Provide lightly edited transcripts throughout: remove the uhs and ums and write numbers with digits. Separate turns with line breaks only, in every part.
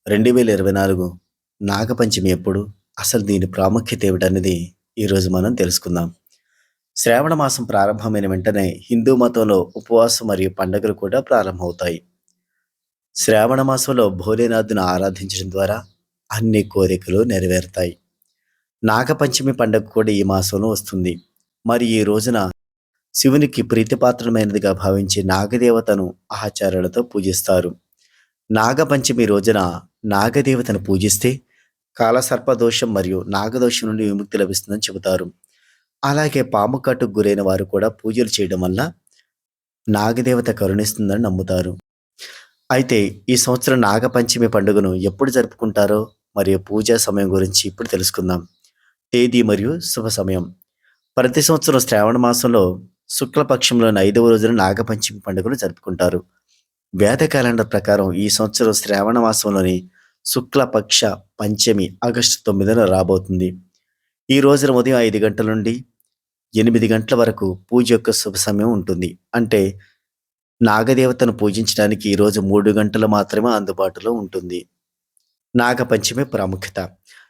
2024 నాగపంచమి ఎప్పుడు? అసలు దీని ప్రాముఖ్యత ఏమిటనేది ఈరోజు మనం తెలుసుకుందాం. శ్రావణ మాసం ప్రారంభమైన వెంటనే హిందూ మతంలో ఉపవాసం మరియు పండుగలు కూడా ప్రారంభమవుతాయి. శ్రావణ మాసంలో భోలేనాథుని ఆరాధించడం ద్వారా అన్ని కోరికలు నెరవేరుతాయి. నాగపంచమి పండుగ కూడా ఈ మాసంలో వస్తుంది. మరి ఈ రోజున శివునికి ప్రీతిపాత్రమైనదిగా భావించి నాగదేవతను ఆచారాలతో పూజిస్తారు. నాగపంచమి రోజున నాగదేవతను పూజిస్తే కాలసర్పదోషం మరియు నాగదోషం నుండి విముక్తి లభిస్తుందని చెబుతారు. అలాగే పాము కాటుకు గురైన వారు కూడా పూజలు చేయడం వల్ల నాగదేవత కరుణిస్తుందని నమ్ముతారు. అయితే ఈ సంవత్సరం నాగపంచమి పండుగను ఎప్పుడు జరుపుకుంటారో మరియు పూజా సమయం గురించి ఇప్పుడు తెలుసుకుందాం. తేదీ మరియు శుభ సమయం. ప్రతి సంవత్సరం శ్రావణ మాసంలో శుక్లపక్షంలోని 5వ రోజున నాగపంచమి పండుగను జరుపుకుంటారు. వేద క్యాలెండర్ ప్రకారం ఈ సంవత్సరం శ్రావణ మాసంలోని శుక్లపక్ష పంచమి ఆగస్టు 9న రాబోతుంది. ఈ రోజున ఉదయం 5 గంటల నుండి 8 గంటల వరకు పూజ యొక్క శుభ సమయం ఉంటుంది. అంటే నాగదేవతను పూజించడానికి ఈరోజు 3 గంటలు మాత్రమే అందుబాటులో ఉంటుంది. నాగపంచమి ప్రాముఖ్యత.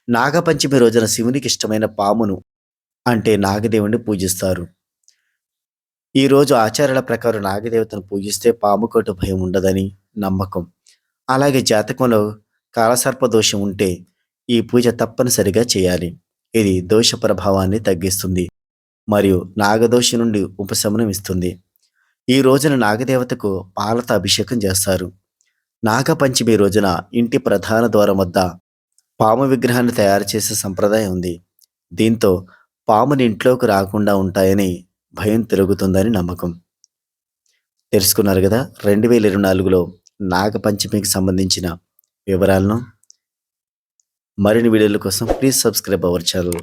నాగపంచమి రోజున శివునికి ఇష్టమైన పామును అంటే నాగదేవుణ్ణి పూజిస్తారు. ఈ రోజు ఆచారాల ప్రకారం నాగదేవతను పూజిస్తే పాముకాటు భయం ఉండదని నమ్మకం. అలాగే జాతకంలో కాలసర్ప దోషం ఉంటే ఈ పూజ తప్పనిసరిగా చేయాలి. ఇది దోష ప్రభావాన్ని తగ్గిస్తుంది మరియు నాగదోషం నుండి ఉపశమనం ఇస్తుంది. ఈ రోజున నాగదేవతకు పాలతో అభిషేకం చేస్తారు. నాగపంచమి రోజున ఇంటి ప్రధాన ద్వారం వద్ద పాము విగ్రహాన్ని తయారు చేసే సంప్రదాయం ఉంది. దీంతో పాముని ఇంట్లోకి రాకుండా ఉంటాయని భయం తిరుగుతుందని నమ్మకం. తెలుసుకున్నారు కదా 2024లో నాగపంచమికి సంబంధించిన వివరాలను. మరిన్ని వీడియోల కోసం ప్లీజ్ సబ్స్క్రైబ్ అవర్ ఛానల్.